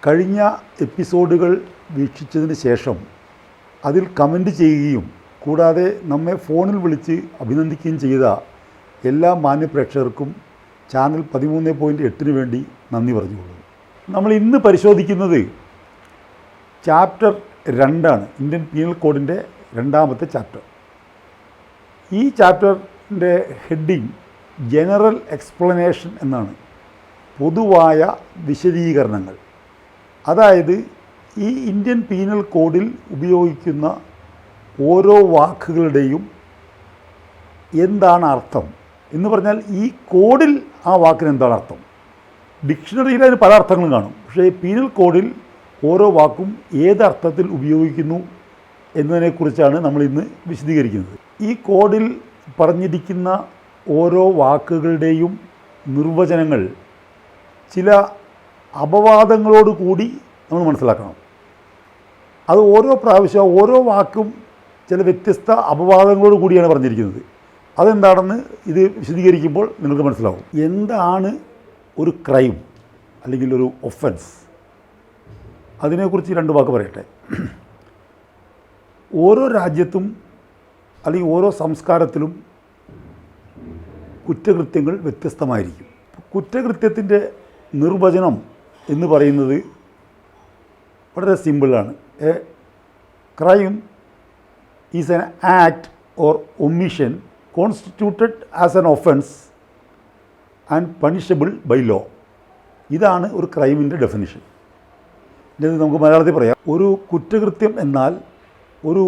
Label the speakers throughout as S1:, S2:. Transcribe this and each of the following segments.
S1: കഴിഞ്ഞ എപ്പിസോഡുകൾ വീക്ഷിച്ചതിന് ശേഷം അതിൽ കമൻ്റ് ചെയ്യുകയും കൂടാതെ നമ്മെ ഫോണിൽ വിളിച്ച് അഭിനന്ദിക്കുകയും ചെയ്ത എല്ലാ മാന്യപ്രേക്ഷകർക്കും ചാനൽ 13.8 വേണ്ടി നന്ദി പറഞ്ഞുകൊള്ളുന്നു. നമ്മൾ ഇന്ന് പരിശോധിക്കുന്നത് ചാപ്റ്റർ 2 ഇന്ത്യൻ പീനൽ കോഡിൻ്റെ 2ാമത്തെ ചാപ്റ്റർ. ഈ ചാപ്റ്ററിൻ്റെ ഹെഡിങ് ജനറൽ എക്സ്പ്ലനേഷൻ എന്നാണ്. പൊതുവായ വിശദീകരണങ്ങൾ. അതായത് ഈ ഇന്ത്യൻ പീനൽ കോഡിൽ ഉപയോഗിക്കുന്ന ഓരോ വാക്കുകളുടെയും എന്താണ് അർത്ഥം എന്ന് പറഞ്ഞാൽ ഈ കോഡിൽ ആ വാക്കിന് എന്താണ് അർത്ഥം. ഡിക്ഷണറിയിൽ അതിന് പല അർത്ഥങ്ങളും കാണും. പക്ഷേ പീനൽ കോഡിൽ ഓരോ വാക്കും ഏതർത്ഥത്തിൽ ഉപയോഗിക്കുന്നു എന്നതിനെക്കുറിച്ചാണ് നമ്മൾ ഇന്ന് വിശദീകരിക്കുന്നത്. ഈ കോഡിൽ പറഞ്ഞിരിക്കുന്ന ഓരോ വാക്കുകളുടെയും നിർവചനങ്ങൾ ചില അപവാദങ്ങളോട് കൂടി നമ്മൾ മനസ്സിലാക്കണം. അത് ഓരോ പ്രാവശ്യവും ഓരോ വാക്കും ചില വ്യത്യസ്ത അപവാദങ്ങളോട് കൂടിയാണ് പറഞ്ഞിരിക്കുന്നത്. അതെന്താണെന്ന് ഇത് വിശദീകരിക്കുമ്പോൾ നിങ്ങൾക്ക് മനസ്സിലാവും. എന്താണ് ഒരു ക്രൈം അല്ലെങ്കിൽ ഒരു ഒഫൻസ്? അതിനെക്കുറിച്ച് 2 വാക്ക് പറയട്ടെ. ഓരോ രാജ്യത്തും അല്ലെങ്കിൽ ഓരോ സംസ്കാരത്തിലും കുറ്റകൃത്യങ്ങൾ വ്യത്യസ്തമായിരിക്കും. കുറ്റകൃത്യത്തിൻ്റെ നിർവചനം എന്ന് പറയുന്നത് വളരെ സിമ്പിളാണ്. A crime is an act or omission constituted as an offence and punishable by law. ഇതാണ് ഒരു ക്രൈമിൻ്റെ ഡെഫിനിഷൻ. ഇത് നമുക്ക് മലയാളത്തിൽ പറയാം. ഒരു കുറ്റകൃത്യം എന്നാൽ ഒരു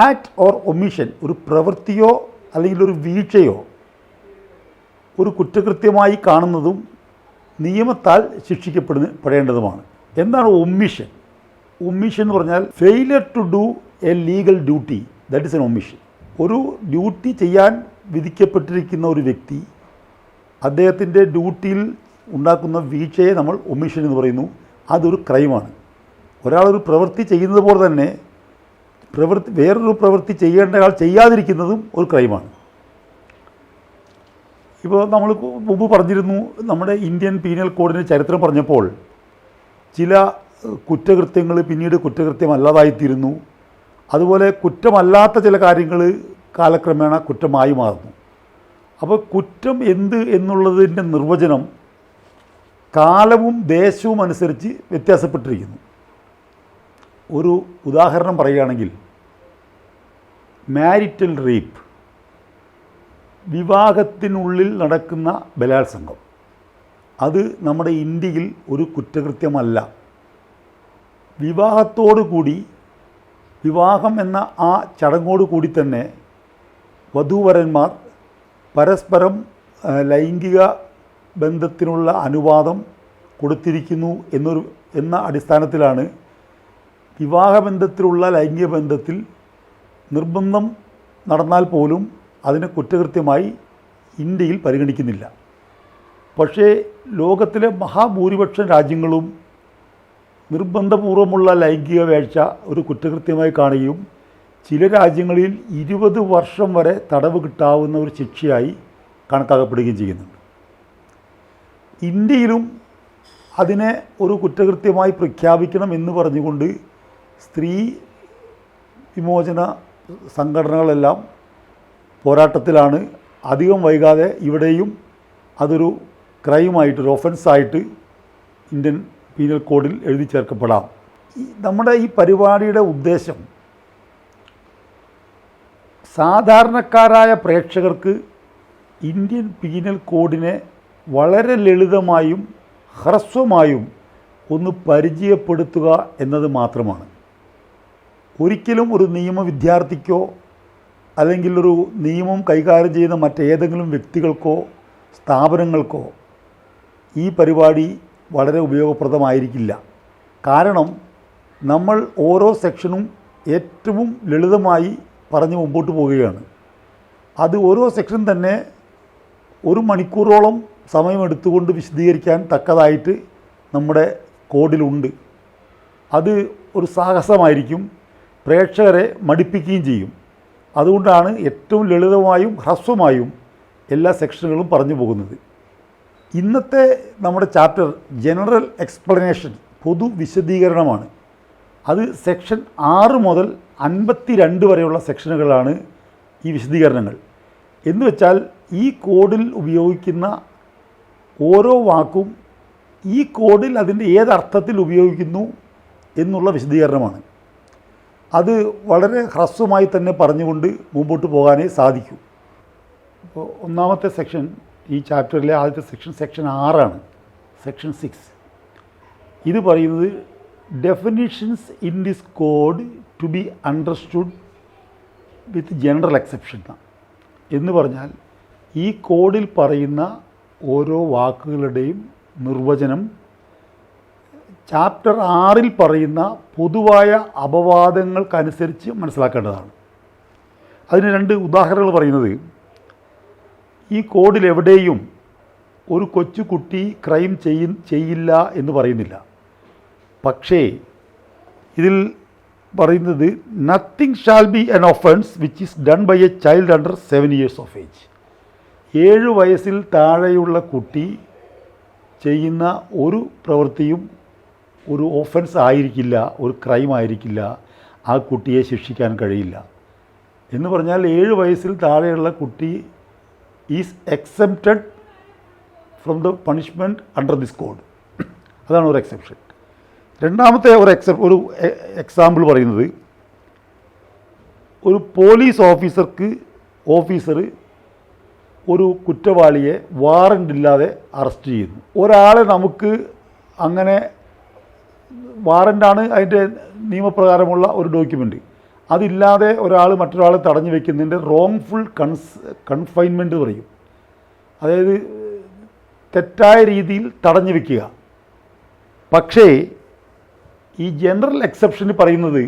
S1: ആക്ട് ഓർ ഒമിഷൻ, ഒരു പ്രവൃത്തിയോ അല്ലെങ്കിൽ ഒരു വീഴ്ചയോ ഒരു കുറ്റകൃത്യമായി കാണുന്നതും നിയമത്താൽ ശിക്ഷിക്കപ്പെടേണ്ടതുമാണ്. എന്താണ് ഒമിഷൻ? ഒമിഷൻ എന്ന് പറഞ്ഞാൽ failure to do a legal duty, that is an omission. ഒരു ഡ്യൂട്ടി ചെയ്യാൻ വിധിക്കപ്പെട്ടിരിക്കുന്ന ഒരു വ്യക്തി അദ്ദേഹത്തിൻ്റെ ഡ്യൂട്ടിയിൽ ഉണ്ടാക്കുന്ന വീഴ്ചയെ നമ്മൾ ഒമിഷൻ എന്ന് പറയുന്നു. അതൊരു ക്രൈമാണ്. ഒരാളൊരു പ്രവൃത്തി ചെയ്യുന്നത് പോലെ തന്നെ വേറൊരു പ്രവൃത്തി ചെയ്യേണ്ട ആൾ ചെയ്യാതിരിക്കുന്നതും ഒരു ക്രൈമാണ്. ഇപ്പോൾ നമ്മൾ മുമ്പ് പറഞ്ഞിരുന്നു, നമ്മുടെ ഇന്ത്യൻ പീനൽ കോഡിൻ്റെ ചരിത്രം പറഞ്ഞപ്പോൾ ചില കുറ്റകൃത്യങ്ങൾ പിന്നീട് കുറ്റകൃത്യമല്ലാതായിത്തീരുന്നു. അതുപോലെ കുറ്റമല്ലാത്ത ചില കാര്യങ്ങൾ കാലക്രമേണ കുറ്റമായി മാറുന്നു. അപ്പോൾ കുറ്റം എന്ത് എന്നുള്ളതിൻ്റെ നിർവചനം കാലവും ദേശവും അനുസരിച്ച് വ്യത്യാസപ്പെട്ടിരിക്കുന്നു. ഒരു ഉദാഹരണം പറയുകയാണെങ്കിൽ മാരിറ്റൽ റേപ്പ്, വിവാഹത്തിനുള്ളിൽ നടക്കുന്ന ബലാത്സംഗം, അത് നമ്മുടെ ഇന്ത്യയിൽ ഒരു കുറ്റകൃത്യമല്ല. വിവാഹം എന്ന ആ ചടങ്ങോട് കൂടി തന്നെ വധൂവരന്മാർ പരസ്പരം ലൈംഗിക ബന്ധത്തിനുള്ള അനുവാദം കൊടുത്തിരിക്കുന്നു എന്ന അടിസ്ഥാനത്തിലാണ് വിവാഹബന്ധത്തിലുള്ള ലൈംഗിക ബന്ധത്തിൽ നിർബന്ധം നടന്നാൽ പോലും അതിനെ കുറ്റകൃത്യമായി ഇന്ത്യയിൽ പരിഗണിക്കുന്നില്ല. പക്ഷേ ലോകത്തിലെ മഹാഭൂരിപക്ഷം രാജ്യങ്ങളും നിർബന്ധപൂർവമുള്ള ലൈംഗിക വേഴ്ച ഒരു കുറ്റകൃത്യമായി കാണുകയും ചില രാജ്യങ്ങളിൽ 20 വർഷം വരെ തടവ് കിട്ടാവുന്ന ഒരു ശിക്ഷയായി കണക്കാക്കപ്പെടുകയും ചെയ്യുന്നുണ്ട്. ഇന്ത്യയിലും അതിനെ ഒരു കുറ്റകൃത്യമായി പ്രഖ്യാപിക്കണം എന്ന് പറഞ്ഞുകൊണ്ട് സ്ത്രീ വിമോചന സംഘടനകളെല്ലാം പോരാട്ടത്തിലാണ്. അധികം വൈകാതെ ഇവിടെയും അതൊരു ക്രൈമായിട്ട്, ഒരു ഒഫൻസായിട്ട് ഇന്ത്യൻ പീനൽ കോഡിൽ എഴുതി ചേർക്കപ്പെടാം. നമ്മുടെ ഈ പരിപാടിയുടെ ഉദ്ദേശം സാധാരണക്കാരായ പ്രേക്ഷകർക്ക് ഇന്ത്യൻ പീനൽ കോഡിനെ വളരെ ലളിതമായും ഹ്രസ്വമായും ഒന്ന് പരിചയപ്പെടുത്തുക എന്നത് മാത്രമാണ്. ഒരിക്കലും ഒരു നിയമ വിദ്യാർത്ഥിക്കോ അല്ലെങ്കിൽ ഒരു നിയമം കൈകാര്യം ചെയ്യുന്ന മറ്റേതെങ്കിലും വ്യക്തികൾക്കോ സ്ഥാപനങ്ങൾക്കോ ഈ പരിപാടി വളരെ ഉപയോഗപ്രദമായിരിക്കില്ല. കാരണം നമ്മൾ ഓരോ സെക്ഷനും ഏറ്റവും ലളിതമായി പറഞ്ഞ് മുമ്പോട്ട് പോവുകയാണ്. അത് ഓരോ സെക്ഷൻ തന്നെ 1 മണിക്കൂറോളം സമയമെടുത്തുകൊണ്ട് വിശദീകരിക്കാൻ തക്കതായിട്ട് നമ്മുടെ കോഡിലുണ്ട്. അത് ഒരു സാഹസമായിരിക്കും, പ്രേക്ഷകരെ മടിപ്പിക്കുകയും ചെയ്യും. അതുകൊണ്ടാണ് ഏറ്റവും ലളിതമായും ഹ്രസ്വമായും എല്ലാ സെക്ഷനുകളും പറഞ്ഞു പോകുന്നത്. ഇന്നത്തെ നമ്മുടെ ചാപ്റ്റർ ജനറൽ എക്സ്പ്ലനേഷൻ പൊതു വിശദീകരണമാണ്. അത് സെക്ഷൻ 6 മുതൽ 52 വരെയുള്ള സെക്ഷനുകളാണ് ഈ വിശദീകരണങ്ങൾ. എന്ന് വെച്ചാൽ ഈ കോഡിൽ ഉപയോഗിക്കുന്ന ഓരോ വാക്കും ഈ കോഡിൽ അതിൻ്റെ ഏതർത്ഥത്തിൽ ഉപയോഗിക്കുന്നു എന്നുള്ള വിശദീകരണമാണ്. അത് വളരെ ഹ്രസ്വമായി തന്നെ പറഞ്ഞുകൊണ്ട് മുമ്പോട്ട് പോകാനേ സാധിക്കൂ. അപ്പോൾ ഒന്നാമത്തെ സെക്ഷൻ, ഈ ചാപ്റ്ററിലെ ആദ്യത്തെ സെക്ഷൻ 6 സെക്ഷൻ 6. ഇത് പറയുന്നത് definitions in this code to be understood with general exception എന്ന് പറഞ്ഞാൽ ഈ കോഡിൽ പറയുന്ന ഓരോ വാക്കുകളുടെയും നിർവചനം ചാപ്റ്റർ 6 പറയുന്ന പൊതുവായ അപവാദങ്ങൾക്കനുസരിച്ച് മനസ്സിലാക്കേണ്ടതാണ്. അതിന് 2 ഉദാഹരണങ്ങൾ പറയുന്നത്, ഈ കോഡിൽ എവിടെയും ഒരു കൊച്ചുകുട്ടി ക്രൈം ചെയ്യില്ല എന്ന് പറയുന്നില്ല. പക്ഷേ ഇതിൽ പറയുന്നത് nothing shall be an offence which is done by a child under 7 years of age. 7 വയസ്സിൽ താഴെയുള്ള കുട്ടി ചെയ്യുന്ന ഒരു പ്രവൃത്തിയും ഒരു ഓഫൻസ് ആയിരിക്കില്ല, ഒരു ക്രൈം ആയിരിക്കില്ല, ആ കുട്ടിയെ ശിക്ഷിക്കാൻ കഴിയില്ല. എന്ന് പറഞ്ഞാൽ 7 വയസ്സിൽ താഴെയുള്ള കുട്ടി is excepted from the punishment under this code. അതാണ് ഒരു എക്സെപ്ഷൻ. രണ്ടാമത്തെ ഒരു എക്സാമ്പിൾ പറയുന്നത്, ഒരു പോലീസ് ഓഫീസർ ഒരു കുറ്റവാളിയെ വാറണ്ട് ഇല്ലാതെ അറസ്റ്റ് ചെയ്യുന്നു. ഒരാളെ നമുക്ക് അങ്ങനെ വാറണ്ടാണ് അതിൻ്റെ നിയമപ്രകാരമുള്ള ഒരു ഡോക്യുമെൻ്റ്, അതില്ലാതെ ഒരാൾ മറ്റൊരാളെ തടഞ്ഞു വയ്ക്കുന്നതിൻ്റെ റോങ്ഫുൾ കൺഫൈൻമെൻറ്റ് പറയും. അതായത് തെറ്റായ രീതിയിൽ തടഞ്ഞു വയ്ക്കുക. പക്ഷേ ഈ ജനറൽ എക്സെപ്ഷന് പറയുന്നത്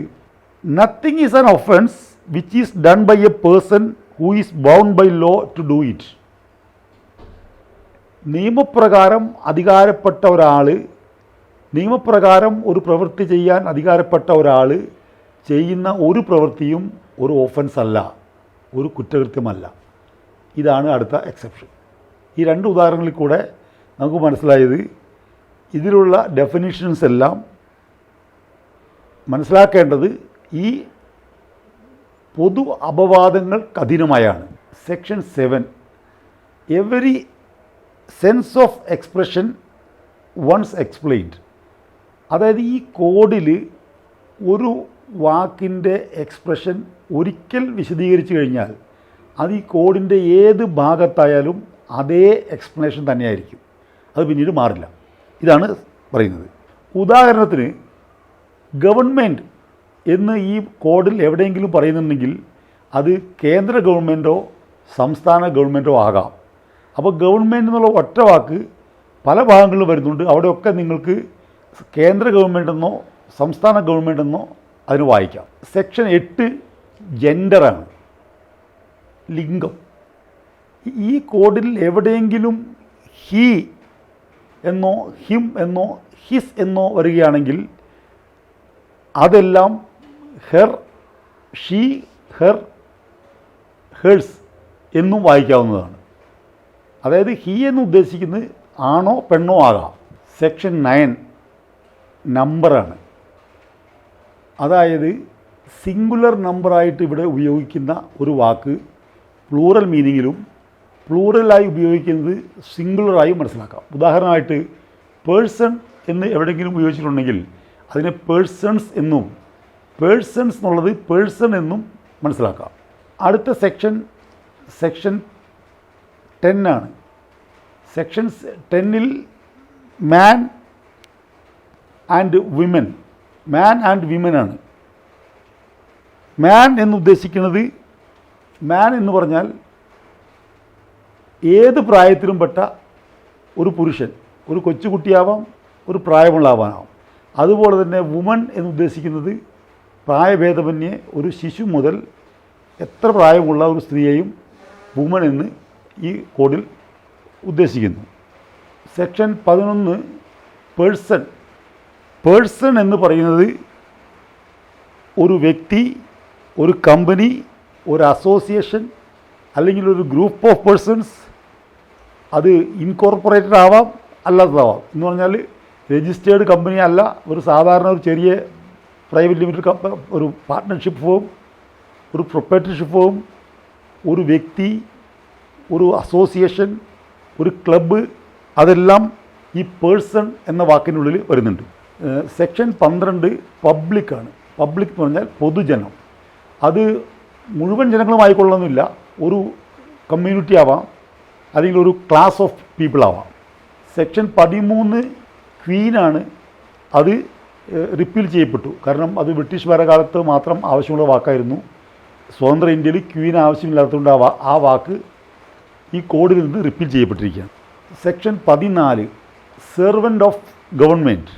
S1: nothing is an offence which is done by a person who is bound by law to do it. നിയമപ്രകാരം അധികാരപ്പെട്ട ഒരാൾ, നിയമപ്രകാരം ഒരു പ്രവൃത്തി ചെയ്യാൻ അധികാരപ്പെട്ട ഒരാൾ ചെയ്യുന്ന ഒരു പ്രവൃത്തിയും ഒരു ഓഫൻസ് അല്ല, ഒരു കുറ്റകൃത്യമല്ല. ഇതാണ് അടുത്ത എക്സെപ്ഷൻ. ഈ 2 ഉദാഹരണങ്ങളിൽ കൂടെ നമുക്ക് മനസ്സിലായത് ഇതിലുള്ള ഡെഫിനിഷൻസ് എല്ലാം മനസ്സിലാക്കേണ്ടത് ഈ പൊതു അപവാദങ്ങൾക്ക് അധീനമായാണ്. Section 7, every sense of expression once explained. അതായത് ഈ കോഡിൽ ഒരു വാക്കിൻ്റെ എക്സ്പ്രഷൻ ഒരിക്കൽ വിശദീകരിച്ചു കഴിഞ്ഞാൽ അത് ഈ കോഡിൻ്റെ ഏത് ഭാഗത്തായാലും അതേ എക്സ്പ്ലനേഷൻ തന്നെയായിരിക്കും, അത് പിന്നീട് മാറില്ല. ഇതാണ് പറയുന്നത്. ഉദാഹരണത്തിന് ഗവൺമെൻറ് എന്ന് ഈ കോഡിൽ എവിടെയെങ്കിലും പറയുന്നുണ്ടെങ്കിൽ അത് കേന്ദ്ര ഗവൺമെൻറ്റോ സംസ്ഥാന ഗവൺമെൻറ്റോ ആകാം. അപ്പോൾ ഗവൺമെൻറ് എന്നുള്ള ഒറ്റ വാക്ക് പല ഭാഗങ്ങളിലും വരുന്നുണ്ട്. അവിടെയൊക്കെ നിങ്ങൾക്ക് കേന്ദ്ര ഗവൺമെൻറ്റെന്നോ സംസ്ഥാന ഗവൺമെൻറ്റെന്നോ അതിന് വായിക്കാം. സെക്ഷൻ 8 ജെൻഡറാണ്, ലിംഗം. ഈ കോഡിൽ എവിടെയെങ്കിലും ഹി എന്നോ ഹിം എന്നോ ഹിസ് എന്നോ വരികയാണെങ്കിൽ അതെല്ലാം ഹെർ, ഷീ, ഹെർ, ഹേഴ്സ് എന്നും വായിക്കാവുന്നതാണ്. അതായത് ഹി എന്ന് ഉദ്ദേശിക്കുന്നത് ആണോ പെണ്ണോ ആകാം. സെക്ഷൻ 9 നമ്പറാണ്. അതായത് സിംഗുലർ നമ്പറായിട്ട് ഇവിടെ ഉപയോഗിക്കുന്ന ഒരു വാക്ക് പ്ലൂറൽ മീനിങ്ങിലും പ്ലൂറലായി ഉപയോഗിക്കുന്നത് സിംഗുലറായും മനസ്സിലാക്കാം. ഉദാഹരണമായിട്ട് പേഴ്സൺ എന്ന് എവിടെയെങ്കിലും ഉപയോഗിച്ചിട്ടുണ്ടെങ്കിൽ അതിനെ പേഴ്സൺസ് എന്നും പേഴ്സൺസ് എന്നുള്ളത് പേഴ്സൺ എന്നും മനസ്സിലാക്കാം. അടുത്ത സെക്ഷൻ 10 ആണ്. സെക്ഷൻ 10 മാൻ ആൻഡ് വിമൻ ആണ്. മാൻ എന്ന് ഉദ്ദേശിക്കുന്നത്, മാൻ എന്ന് പറഞ്ഞാൽ ഏത് പ്രായത്തിലും പെട്ട ഒരു പുരുഷൻ, ഒരു കൊച്ചുകുട്ടിയാവാം, ഒരു പ്രായമുള്ള ആവാനാവാം. അതുപോലെ തന്നെ വുമൺ എന്ന് ഉദ്ദേശിക്കുന്നത് പ്രായഭേദമന്യേ ഒരു ശിശു മുതൽ എത്ര പ്രായമുള്ള ഒരു സ്ത്രീയെയും വുമൺ എന്ന് ഈ കോഡിൽ ഉദ്ദേശിക്കുന്നു. സെക്ഷൻ 11 പേഴ്സൺ എന്ന് പറയുന്നത് ഒരു വ്യക്തി, ഒരു കമ്പനി, ഒരു അസോസിയേഷൻ അല്ലെങ്കിൽ ഒരു ഗ്രൂപ്പ് ഓഫ് പേഴ്സൺസ്, അത് ഇൻകോർപ്പറേറ്റഡ് ആവാം അല്ലാത്തതാവാം. എന്ന് പറഞ്ഞാൽ രജിസ്റ്റേർഡ് കമ്പനി അല്ല, ഒരു സാധാരണ ഒരു ചെറിയ പ്രൈവറ്റ് ലിമിറ്റഡ് ഒരു പാർട്ട്ണർഷിപ്പ് ഫോം, ഒരു പ്രൊപ്പറേറ്റർഷിപ്പ് ഫോം, ഒരു വ്യക്തി, ഒരു അസോസിയേഷൻ, ഒരു ക്ലബ്ബ്, അതെല്ലാം ഈ പേഴ്സൺ എന്ന വാക്കിനുള്ളിൽ വരുന്നുണ്ട്. സെക്ഷൻ 12 പബ്ലിക്കാണ്. പബ്ലിക് എന്ന് പറഞ്ഞാൽ പൊതുജനം. അത് മുഴുവൻ ജനങ്ങളുമായിക്കൊള്ളണമെന്നില്ല, ഒരു കമ്മ്യൂണിറ്റി ആവാം, അല്ലെങ്കിൽ ഒരു ക്ലാസ് ഓഫ് പീപ്പിൾ ആവാം. സെക്ഷൻ 13 ക്വീനാണ്. അത് റിപ്പീൽ ചെയ്യപ്പെട്ടു. കാരണം അത് ബ്രിട്ടീഷ് ഭരണകാലത്ത് മാത്രം ആവശ്യമുള്ള വാക്കായിരുന്നു. സ്വതന്ത്ര ഇന്ത്യയിൽ ക്വീൻ ആവശ്യമില്ലാത്തതുകൊണ്ട് ആ വാക്ക് ഈ കോഡിൽ നിന്ന് റിപ്പീൽ ചെയ്യപ്പെട്ടിരിക്കുകയാണ്. സെക്ഷൻ 14 സെർവൻ്റ് ഓഫ് ഗവൺമെൻറ്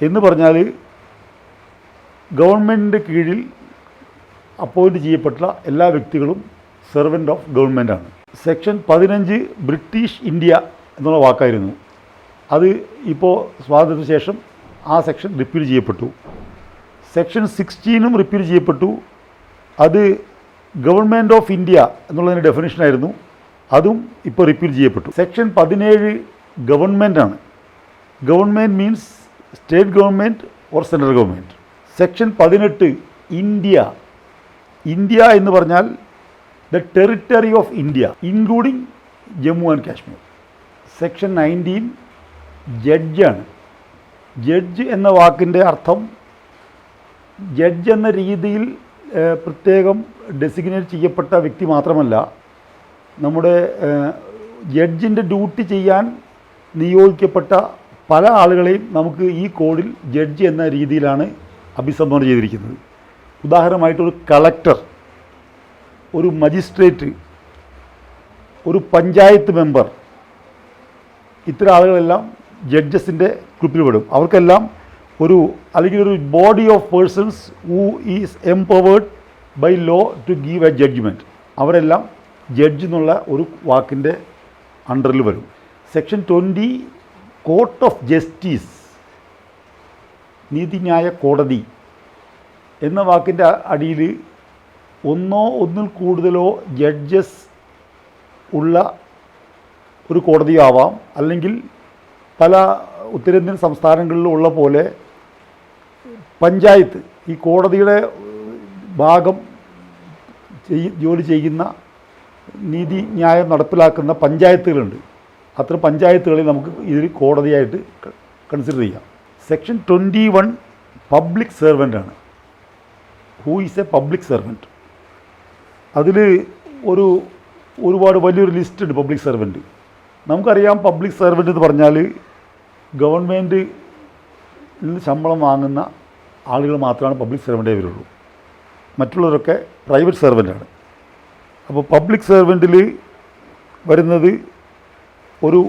S1: എന്ന് പറഞ്ഞാൽ ഗവൺമെൻറ്റിൻ്റെ കീഴിൽ അപ്പോയിൻറ്റ് ചെയ്യപ്പെട്ട എല്ലാ വ്യക്തികളും സെർവൻ്റ് ഓഫ് ഗവൺമെൻറ്റാണ്. സെക്ഷൻ 15 ബ്രിട്ടീഷ് ഇന്ത്യ എന്നുള്ള വാക്കായിരുന്നു. അത് ഇപ്പോൾ സ്വാതന്ത്ര്യത്തിന് ശേഷം ആ സെക്ഷൻ റിപ്പീൽ ചെയ്യപ്പെട്ടു. സെക്ഷൻ 16 റിപ്പീൽ ചെയ്യപ്പെട്ടു. അത് ഗവൺമെൻറ് ഓഫ് ഇന്ത്യ എന്നുള്ളതിൻ്റെ ഡെഫിനിഷനായിരുന്നു. അതും ഇപ്പോൾ റിപ്പീൽ ചെയ്യപ്പെട്ടു. സെക്ഷൻ 17 ഗവൺമെൻറ്റാണ്. Government means state government or central government. Section 18 India. India എന്ന് പറഞ്ഞാൽ the territory of India including Jammu and Kashmir. Section 19 ജഡ്ജാണ്. ജഡ്ജ് എന്ന വാക്കിൻ്റെ അർത്ഥം ജഡ്ജ് എന്ന രീതിയിൽ പ്രത്യേകം ഡെസിഗ്നേറ്റ് ചെയ്യപ്പെട്ട വ്യക്തി മാത്രമല്ല, നമ്മുടെ ജഡ്ജിൻ്റെ ഡ്യൂട്ടി ചെയ്യാൻ നിയോഗിക്കപ്പെട്ട പല ആളുകളെയും നമുക്ക് ഈ കോഡിൽ ജഡ്ജ് എന്ന രീതിയിലാണ് അഭിസംബോധന ചെയ്തിരിക്കുന്നത്. ഉദാഹരണമായിട്ടൊരു കളക്ടർ, ഒരു മജിസ്ട്രേറ്റ്, ഒരു പഞ്ചായത്ത് മെമ്പർ, ഇത്തരം ആളുകളെല്ലാം ജഡ്ജസിൻ്റെ ഗ്രൂപ്പിൽ പെടും. അവർക്കെല്ലാം അല്ലെങ്കിൽ ഒരു body of persons who is empowered by law to give a judgment, അവരെല്ലാം ജഡ്ജ് എന്നുള്ള ഒരു വാക്കിൻ്റെ അണ്ടറിൽ വരും. സെക്ഷൻ 20 കോർട്ട് ഓഫ് ജസ്റ്റിസ്, നീതിന്യായ കോടതി എന്ന വാക്കിൻ്റെ അടിയിൽ ഒന്നോ ഒന്നിൽ കൂടുതലോ ജഡ്ജസ് ഉള്ള ഒരു കോടതിയോ ആവാം, അല്ലെങ്കിൽ പല ഉത്തരേന്ത്യൻ സംസ്ഥാനങ്ങളിലും ഉള്ള പോലെ പഞ്ചായത്ത്, ഈ കോടതിയുടെ ഭാഗം ജോലി ചെയ്യുന്ന നീതിന്യായം നടപ്പിലാക്കുന്ന പഞ്ചായത്തുകളുണ്ട്. അത്ര പഞ്ചായത്തുകളിൽ നമുക്ക് ഇതിൽ കോടതിയായിട്ട് കൺസിഡർ ചെയ്യാം. സെക്ഷൻ 21 പബ്ലിക് സെർവൻ്റാണ്. Who is a public servant? അതിൽ ഒരുപാട് വലിയൊരു ലിസ്റ്റ് ഉണ്ട് പബ്ലിക് സെർവൻറ്റ്. നമുക്കറിയാം, പബ്ലിക് സെർവൻറ്റ് എന്ന് പറഞ്ഞാൽ ഗവൺമെൻറ്റിൽ നിന്ന് ശമ്പളം വാങ്ങുന്ന ആളുകൾ മാത്രമാണ് പബ്ലിക് സെർവൻ്റേ വരുള്ളൂ. മറ്റുള്ളവരൊക്കെ പ്രൈവറ്റ് സെർവൻ്റാണ്. അപ്പോൾ പബ്ലിക് സെർവൻറ്റിൽ വരുന്നത് ഒരു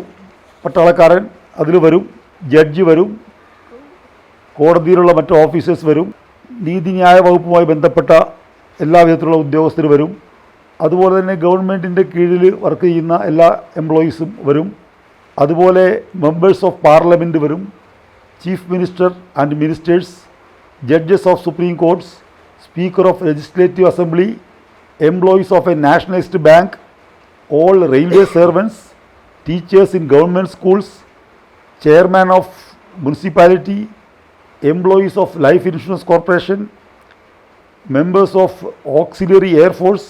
S1: പട്ടാളക്കാരൻ അതിൽ വരും, ജഡ്ജി വരും, കോടതിയിലുള്ള മറ്റ് ഓഫീസേഴ്സ് വരും, നീതിന്യായ വകുപ്പുമായി ബന്ധപ്പെട്ട എല്ലാ വിധത്തിലുള്ള ഉദ്യോഗസ്ഥർ വരും, അതുപോലെ തന്നെ ഗവൺമെൻറ്റിൻ്റെ കീഴിൽ വർക്ക് ചെയ്യുന്ന എല്ലാ എംപ്ലോയീസും വരും, അതുപോലെ മെമ്പേഴ്സ് ഓഫ് പാർലമെൻറ്റ് വരും, chief minister and ministers, judges of supreme കോർട്ട്സ്, speaker of legislative assembly, employees of A nationalised bank, all railway servants, teachers in government schools, chairman of municipality, employees of life insurance corporation, members of auxiliary air force,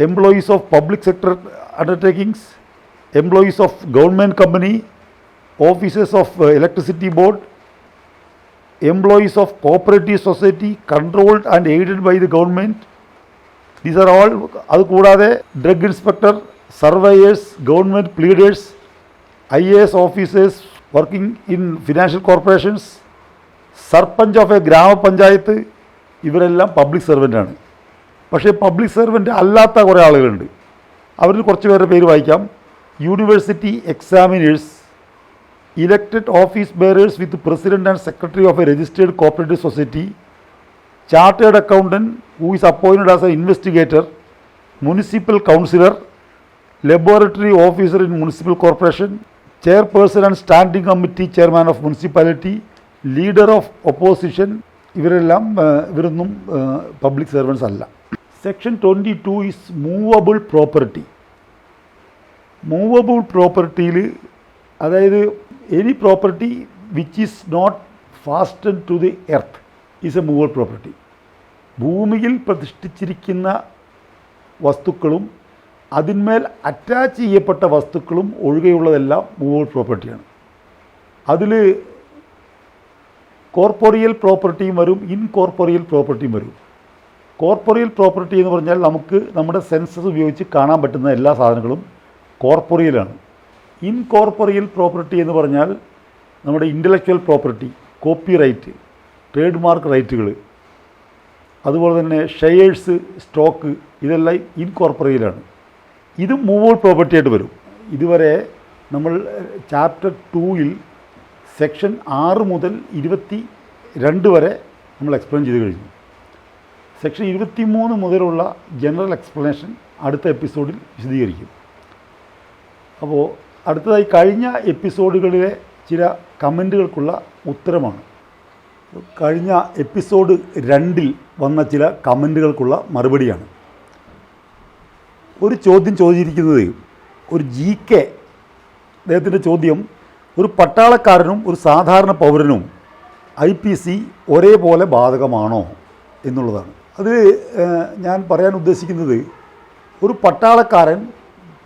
S1: employees of public sector undertakings, employees of government company, officers of electricity board, employees of cooperative society controlled and aided by the government. These are all. അത് കൂടാതെ drug inspector, surveyors, government pleaders, IAS officers working in financial corporations, sarpanch of a gram panchayat, ഇവരെല്ലാം public സെർവൻ്റാണ്. പക്ഷേ public servant അല്ലാത്ത കുറേ ആളുകളുണ്ട്. അവരിൽ കുറച്ച് പേരുടെ പേര് വായിക്കാം. University examiners, elected office bearers with president and secretary of A registered cooperative society, chartered accountant who is appointed as A investigator, municipal councillor, laboratory officer in municipal corporation, chairperson and standing committee chairman of municipality, leader of opposition, ഇവരൊന്നും public servants അല്ല. Section 22 is movable property. Movable പ്രോപ്പർട്ടിയിൽ, അതായത് any property which is not fasten to the earth is a movable property. ഭൂമിയിൽ പ്രതിഷ്ഠിച്ചിരിക്കുന്ന വസ്തുക്കളും അതിന്മേൽ attach ചെയ്യപ്പെട്ട വസ്തുക്കളും ഒഴികെയുള്ളതെല്ലാം മൂവബിൾ പ്രോപ്പർട്ടിയാണ്. അതിൽ കോർപ്പോറിയൽ പ്രോപ്പർട്ടിയും വരും, ഇൻകോർപ്പോറിയൽ പ്രോപ്പർട്ടിയും വരും. കോർപ്പോറിയൽ പ്രോപ്പർട്ടി എന്ന് പറഞ്ഞാൽ നമുക്ക് നമ്മുടെ സെൻസസ് ഉപയോഗിച്ച് കാണാൻ പറ്റുന്ന എല്ലാ സാധനങ്ങളും കോർപ്പോറിയലാണ്. ഇൻകോർപ്പോറിയൽ പ്രോപ്പർട്ടി എന്ന് പറഞ്ഞാൽ നമ്മുടെ intellectual property, copyright, trademark റൈറ്റുകൾ, അതുപോലെ തന്നെ ഷെയർസ്, സ്റ്റോക്ക്, ഇതെല്ലാം ഇൻകോർപ്പോറിയലാണ്. ഇതും മൂവബിൾ പ്രോപ്പർട്ടി ആയിട്ട് വരും. ഇതുവരെ നമ്മൾ ചാപ്റ്റർ 2-ൽ സെക്ഷൻ 6 മുതൽ 22 വരെ നമ്മൾ എക്സ്പ്ലെയിൻ ചെയ്ത് കഴിഞ്ഞു. സെക്ഷൻ 23 മുതലുള്ള ജനറൽ എക്സ്പ്ലനേഷൻ അടുത്ത എപ്പിസോഡിൽ വിശദീകരിക്കും. അപ്പോൾ അടുത്തതായി കഴിഞ്ഞ എപ്പിസോഡുകളിലെ ചില കമൻറ്റുകൾക്കുള്ള ഉത്തരമാണ്. കഴിഞ്ഞ എപ്പിസോഡ് 2-ൽ വന്ന ചില കമൻറ്റുകൾക്കുള്ള മറുപടിയാണ്. ഒരു ചോദ്യം ചോദിച്ചിരിക്കുന്നത് ഒരു GK, അദ്ദേഹത്തിൻ്റെ ചോദ്യം, ഒരു പട്ടാളക്കാരനും ഒരു സാധാരണ പൗരനും IPC ഒരേപോലെ ബാധകമാണോ എന്നുള്ളതാണ്. അത് ഞാൻ പറയാൻ ഉദ്ദേശിക്കുന്നത്, ഒരു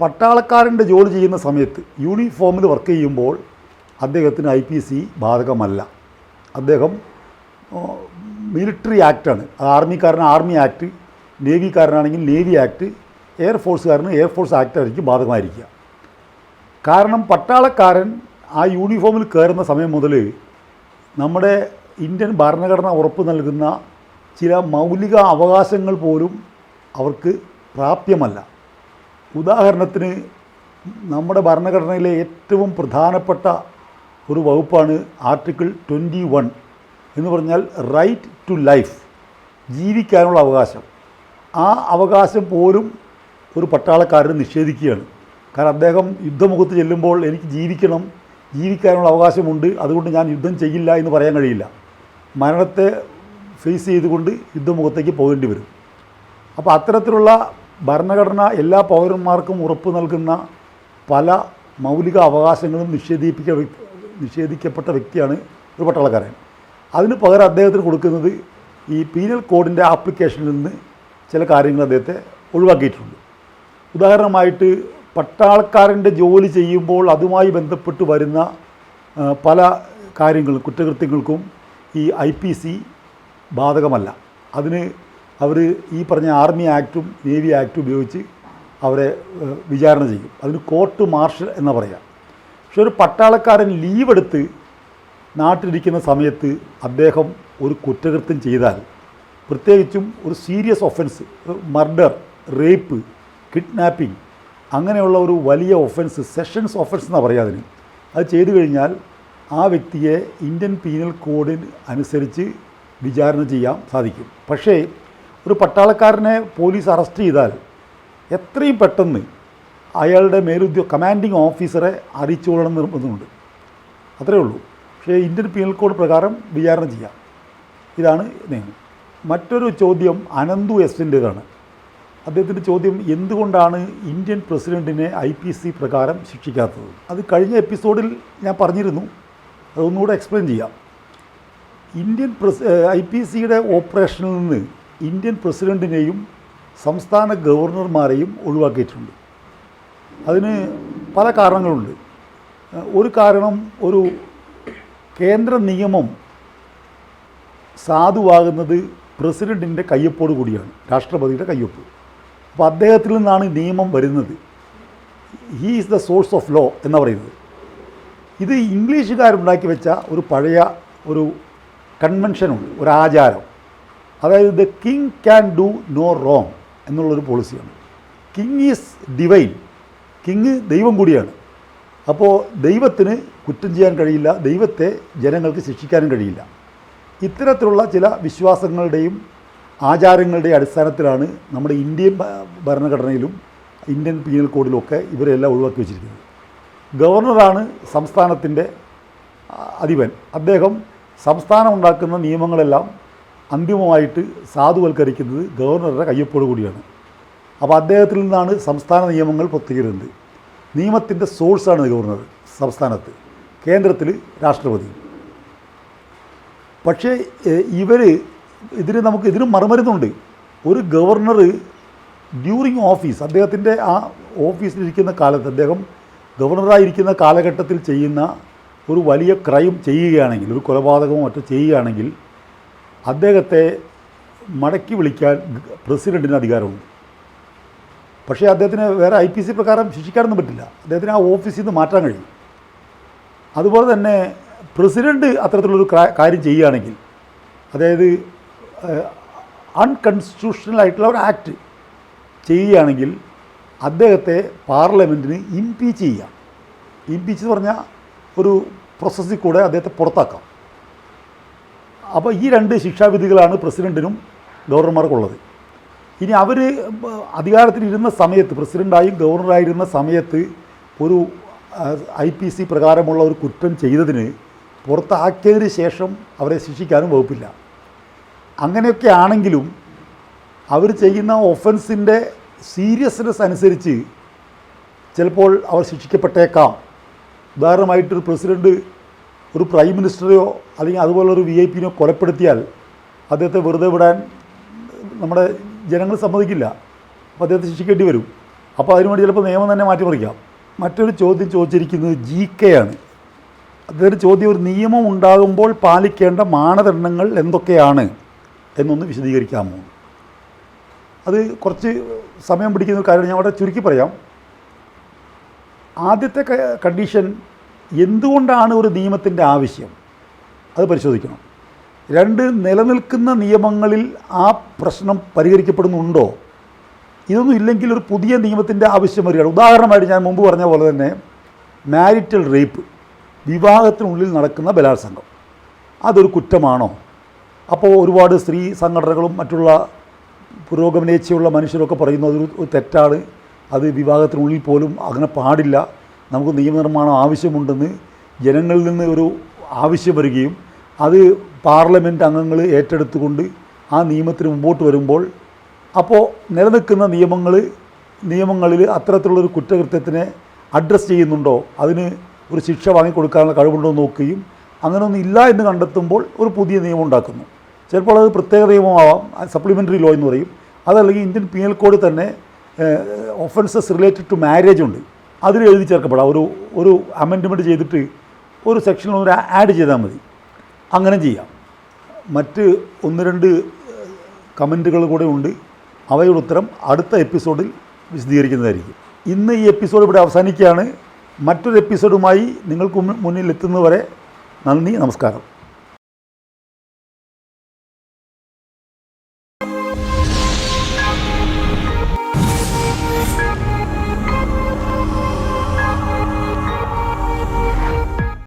S1: പട്ടാളക്കാരൻ്റെ ജോലി ചെയ്യുന്ന സമയത്ത് യൂണിഫോമിൽ വർക്ക് ചെയ്യുമ്പോൾ അദ്ദേഹത്തിന് IPC ബാധകമല്ല. അദ്ദേഹം മിലിറ്ററി ആക്റ്റാണ്. ആർമിക്കാരന് ആർമി ആക്ട്, നേവിക്കാരനാണെങ്കിൽ നേവി ആക്ട്, എയർഫോഴ്സുകാരന് എയർഫോഴ്സ് ആക്റ്റായിരിക്കും ബാധകമായിരിക്കുക. കാരണം പട്ടാളക്കാരൻ ആ യൂണിഫോമിൽ കയറുന്ന സമയം മുതൽ നമ്മുടെ ഇന്ത്യൻ ഭരണഘടന ഉറപ്പ് നൽകുന്ന ചില മൗലിക അവകാശങ്ങൾ പോലും അവർക്ക് പ്രാപ്യമല്ല. ഉദാഹരണത്തിന് നമ്മുടെ ഭരണഘടനയിലെ ഏറ്റവും പ്രധാനപ്പെട്ട ഒരു വകുപ്പാണ് ആർട്ടിക്കിൾ 21 എന്ന് പറഞ്ഞാൽ റൈറ്റ് ടു ലൈഫ്, ജീവിക്കാനുള്ള അവകാശം. ആ അവകാശം പോലും ഒരു പട്ടാളക്കാരന് നിഷേധിക്കുകയാണ്. കാരണം അദ്ദേഹം യുദ്ധമുഖത്ത് ചെല്ലുമ്പോൾ എനിക്ക് ജീവിക്കാനുള്ള അവകാശമുണ്ട്, അതുകൊണ്ട് ഞാൻ യുദ്ധം ചെയ്യില്ല എന്ന് പറയാൻ കഴിയില്ല. മരണത്തെ ഫേസ് ചെയ്തുകൊണ്ട് യുദ്ധമുഖത്തേക്ക് പോകേണ്ടി വരും. അപ്പോൾ അത്തരത്തിലുള്ള ഭരണഘടന എല്ലാ പൗരന്മാർക്കും ഉറപ്പ് നൽകുന്ന പല മൗലിക അവകാശങ്ങളും നിഷേധിക്കപ്പെട്ട വ്യക്തിയാണ് ഒരു പട്ടാളക്കാരൻ. അതിന് പകരം അദ്ദേഹത്തിന് കൊടുക്കുന്നത് ഈ പീനൽ കോഡിൻ്റെ ആപ്ലിക്കേഷനിൽ നിന്ന് ചില കാര്യങ്ങൾ അദ്ദേഹത്തെ ഒഴിവാക്കിയിട്ടുണ്ട്. ഉദാഹരണമായിട്ട് പട്ടാളക്കാരൻ്റെ ജോലി ചെയ്യുമ്പോൾ അതുമായി ബന്ധപ്പെട്ട് വരുന്ന പല കാര്യങ്ങളും, കുറ്റകൃത്യങ്ങൾക്കും ഈ IPC ബാധകമല്ല. അതിന് അവർ ഈ പറഞ്ഞ ആർമി ആക്റ്റും നേവി ആക്റ്റും ഉപയോഗിച്ച് അവരെ വിചാരണ ചെയ്യും. അതിന് കോർട്ട് മാർഷൽ എന്ന് പറയാം. പക്ഷെ ഒരു പട്ടാളക്കാരൻ ലീവ് എടുത്ത് നാട്ടിലിരിക്കുന്ന സമയത്ത് അദ്ദേഹം ഒരു കുറ്റകൃത്യം ചെയ്താൽ, പ്രത്യേകിച്ചും ഒരു serious offence, murder, rape, kidnapping, അങ്ങനെയുള്ള ഒരു വലിയ ഒഫൻസ്, സെഷൻസ് ഒഫൻസ് എന്നാണ് പറയുക അതിന്, അത് ചെയ്തു കഴിഞ്ഞാൽ ആ വ്യക്തിയെ ഇന്ത്യൻ പീനൽ കോഡിന് അനുസരിച്ച് വിചാരണ ചെയ്യാൻ സാധിക്കും. പക്ഷേ ഒരു പട്ടാളക്കാരനെ പോലീസ് അറസ്റ്റ് ചെയ്താൽ എത്രയും പെട്ടെന്ന് അയാളുടെ കമാൻഡിങ് ഓഫീസറെ അറിയിച്ചുകൊള്ളണം നിർബന്ധമുണ്ട്. അത്രയേ ഉള്ളൂ. പക്ഷേ ഇന്ത്യൻ പീനൽ കോഡ് പ്രകാരം വിചാരണ ചെയ്യാം. ഇതാണ് നിയമം. മറ്റൊരു ചോദ്യം അനന്തു എസിൻ്റേതാണ്. അദ്ദേഹത്തിൻ്റെ ചോദ്യം, എന്തുകൊണ്ടാണ് ഇന്ത്യൻ പ്രസിഡൻറ്റിനെ IPC പ്രകാരം ശിക്ഷിക്കാത്തത്? അത് കഴിഞ്ഞ എപ്പിസോഡിൽ ഞാൻ പറഞ്ഞിരുന്നു, അതൊന്നുകൂടെ എക്സ്പ്ലെയിൻ ചെയ്യാം. IPCയുടെ ഓപ്പറേഷനിൽ നിന്ന് ഇന്ത്യൻ പ്രസിഡൻറ്റിനെയും സംസ്ഥാന ഗവർണർമാരെയും ഒഴിവാക്കിയിട്ടുണ്ട്. അതിന് പല കാരണങ്ങളുണ്ട്. ഒരു കാരണം, ഒരു കേന്ദ്ര നിയമം സാധുവാകുന്നത് പ്രസിഡൻറ്റിൻ്റെ കയ്യൊപ്പോട് കൂടിയാണ്, രാഷ്ട്രപതിയുടെ കയ്യൊപ്പ്. അപ്പോൾ അദ്ദേഹത്തിൽ നിന്നാണ് നിയമം വരുന്നത്. He is the source of law എന്ന് പറയുന്നത്. ഇത് ഇംഗ്ലീഷുകാരുണ്ടാക്കി വെച്ച ഒരു പഴയ ഒരു കൺവെൻഷനുണ്ട്, ഒരു ആചാരം. അതായത് the king can do no wrong എന്നുള്ളൊരു പോളിസിയാണ്. കിങ് ഈസ് ഡിവൈൻ, കിങ് ദൈവം കൂടിയാണ്. അപ്പോൾ ദൈവത്തിന് കുറ്റം ചെയ്യാൻ കഴിയില്ല, ദൈവത്തെ ജനങ്ങൾക്ക് ശിക്ഷിക്കാനും കഴിയില്ല. ഇത്തരത്തിലുള്ള ചില വിശ്വാസങ്ങളുടെയും ആചാരങ്ങളുടെയും അടിസ്ഥാനത്തിലാണ് നമ്മുടെ ഇന്ത്യൻ ഭരണഘടനയിലും ഇന്ത്യൻ പീനൽ കോഡിലുമൊക്കെ ഇവരെല്ലാം ഒഴിവാക്കി വച്ചിരിക്കുന്നത്. ഗവർണറാണ് സംസ്ഥാനത്തിൻ്റെ അധിപൻ. അദ്ദേഹം സംസ്ഥാനം ഉണ്ടാക്കുന്ന നിയമങ്ങളെല്ലാം അന്തിമമായിട്ട് സാധുവൽക്കരിക്കുന്നത് ഗവർണറുടെ കയ്യൊപ്പോട് കൂടിയാണ്. അപ്പോൾ അദ്ദേഹത്തിൽ നിന്നാണ് സംസ്ഥാന നിയമങ്ങൾ പുറത്തിറങ്ങുന്നത്. നിയമത്തിൻ്റെ സോഴ്സാണ് ഗവർണർ സംസ്ഥാനത്ത്. കേന്ദ്രത്തിൽ രാഷ്ട്രപതിയും. പക്ഷേ ഇതിന് മറുമരുന്നുണ്ട്. ഒരു ഗവർണർ ഡ്യൂറിങ് ഓഫീസ്, അദ്ദേഹത്തിൻ്റെ ആ ഓഫീസിലിരിക്കുന്ന കാലത്ത്, അദ്ദേഹം ഗവർണറായിരിക്കുന്ന കാലഘട്ടത്തിൽ ചെയ്യുന്ന ഒരു വലിയ ക്രൈം ചെയ്യുകയാണെങ്കിൽ, ഒരു കൊലപാതകമോ മറ്റോ ചെയ്യുകയാണെങ്കിൽ അദ്ദേഹത്തെ മടക്കി വിളിക്കാൻ പ്രസിഡൻറ്റിന് അധികാരമുണ്ട്. പക്ഷേ അദ്ദേഹത്തിന് വേറെ IPC പ്രകാരം ശിക്ഷിക്കാനൊന്നും പറ്റില്ല. അദ്ദേഹത്തിന് ആ ഓഫീസിൽ നിന്ന് മാറ്റാൻ കഴിയും. അതുപോലെ തന്നെ പ്രസിഡൻറ്റ് അത്തരത്തിലുള്ളൊരു കാര്യം ചെയ്യുകയാണെങ്കിൽ, അതായത് അൺകൺസ്റ്റിറ്റ്യൂഷണൽ ആയിട്ടുള്ള ഒരു ആക്ട് ചെയ്യുകയാണെങ്കിൽ അദ്ദേഹത്തെ പാർലമെൻറ്റിന് ഇംപീച്ച് ചെയ്യാം. ഇംപീച്ച് എന്ന് പറഞ്ഞാൽ ഒരു പ്രോസസ്സിൽ കൂടെ അദ്ദേഹത്തെ പുറത്താക്കാം. അപ്പോൾ ഈ 2 ശിക്ഷാവിധികളാണ് പ്രസിഡൻറ്റിനും ഗവർണർമാർക്കുള്ളത്. ഇനി അവർ അധികാരത്തിലിരുന്ന സമയത്ത്, പ്രസിഡൻ്റായും ഗവർണറായിരുന്ന സമയത്ത് ഒരു IPC പ്രകാരമുള്ള ഒരു കുറ്റം ചെയ്തതിന് പുറത്താക്കിയതിന് ശേഷം അവരെ ശിക്ഷിക്കാനും വകുപ്പില്ല. അങ്ങനെയൊക്കെ ആണെങ്കിലും അവർ ചെയ്യുന്ന ഒഫൻസിൻ്റെ സീരിയസ്നെസ് അനുസരിച്ച് ചിലപ്പോൾ അവർ ശിക്ഷിക്കപ്പെട്ടേക്കാം. ഉദാഹരണമായിട്ടൊരു പ്രസിഡൻറ്റ് ഒരു പ്രൈം മിനിസ്റ്ററെയോ അല്ലെങ്കിൽ അതുപോലൊരു VIP കൊലപ്പെടുത്തിയാൽ അദ്ദേഹത്തെ വെറുതെ വിടാൻ നമ്മുടെ ജനങ്ങൾ സമ്മതിക്കില്ല. അപ്പോൾ അദ്ദേഹത്തെ ശിക്ഷിക്കേണ്ടി വരും. അപ്പോൾ അതിനുവേണ്ടി ചിലപ്പോൾ നിയമം തന്നെ മാറ്റിമറിക്കാം. മറ്റൊരു ചോദ്യം ചോദിച്ചിരിക്കുന്നത് GK ആണ്. അദ്ദേഹത്തിൻ്റെ ചോദ്യം, ഒരു നിയമം ഉണ്ടാകുമ്പോൾ പാലിക്കേണ്ട മാനദണ്ഡങ്ങൾ എന്തൊക്കെയാണ് എന്നൊന്ന് വിശദീകരിക്കാമോ? അത് കുറച്ച് സമയം പിടിക്കുന്ന കാര്യം ഞാൻ അവിടെ ചുരുക്കി പറയാം. ആദ്യത്തെ കണ്ടീഷൻ, എന്തുകൊണ്ടാണ് ഒരു നിയമത്തിൻ്റെ ആവശ്യം, അത് പരിശോധിക്കണം. 2, നിലനിൽക്കുന്ന നിയമങ്ങളിൽ ആ പ്രശ്നം പരിഹരിക്കപ്പെടുന്നുണ്ടോ? ഇതൊന്നും ഇല്ലെങ്കിൽ ഒരു പുതിയ നിയമത്തിൻ്റെ ആവശ്യം വരികയാണ്. ഉദാഹരണമായിട്ട് ഞാൻ മുമ്പ് പറഞ്ഞ പോലെ തന്നെ മാരിറ്റൽ റേപ്പ്, വിവാഹത്തിനുള്ളിൽ നടക്കുന്ന ബലാത്സംഗം, അതൊരു കുറ്റമാണോ? അപ്പോൾ ഒരുപാട് സ്ത്രീ സംഘടനകളും മറ്റുള്ള പുരോഗമനേച്ഛയുള്ള മനുഷ്യരൊക്കെ പറയുന്നു അതൊരു തെറ്റാണ്, അത് വിവാഹത്തിനുള്ളിൽ പോലും അങ്ങനെ പാടില്ല, നമുക്ക് നിയമനിർമ്മാണം ആവശ്യമുണ്ടെന്ന് ജനങ്ങളിൽ നിന്ന് ഒരു ആവശ്യം വരികയും അത് പാർലമെൻറ്റ് അംഗങ്ങൾ ഏറ്റെടുത്തുകൊണ്ട് ആ നിയമത്തിന് മുമ്പോട്ട് വരുമ്പോൾ, അപ്പോൾ നിലനിൽക്കുന്ന നിയമങ്ങളിൽ അത്തരത്തിലുള്ളൊരു കുറ്റകൃത്യത്തിനെ അഡ്രസ്സ് ചെയ്യുന്നുണ്ടോ, അതിന് ഒരു ശിക്ഷ വാങ്ങിക്കൊടുക്കാനുള്ള കഴിവുണ്ടോ എന്ന് നോക്കുകയും അങ്ങനെയൊന്നും ഇല്ല എന്ന് കണ്ടെത്തുമ്പോൾ ഒരു പുതിയ നിയമം ഉണ്ടാക്കുന്നു. ചിലപ്പോൾ അത് പ്രത്യേക നിയമമാവാം, സപ്ലിമെൻ്ററി ലോ എന്ന് പറയും. അതല്ലെങ്കിൽ ഇന്ത്യൻ പീനൽ കോഡ് തന്നെ ഒഫൻസസ് റിലേറ്റഡ് ടു മാരേജ് ഉണ്ട്, അതിൽ എഴുതി ചേർക്കപ്പെടാം. ഒരു അമെൻഡ്മെൻറ്റ് ചെയ്തിട്ട് ഒരു സെക്ഷനിൽ ഒന്ന് ആഡ് ചെയ്താൽ മതി. അങ്ങനെ ചെയ്യാം. മറ്റ് 1-2 കമൻറ്റുകൾ കൂടെ ഉണ്ട്. അവയുടെ ഉത്തരം അടുത്ത എപ്പിസോഡിൽ വിശദീകരിക്കുന്നതായിരിക്കും. ഇന്ന് ഈ എപ്പിസോഡ് ഇവിടെ അവസാനിക്കുകയാണ്. മറ്റൊരു എപ്പിസോഡുമായി നിങ്ങൾക്ക് മുന്നിൽ എത്തുന്നവരെ നന്ദി, നമസ്കാരം.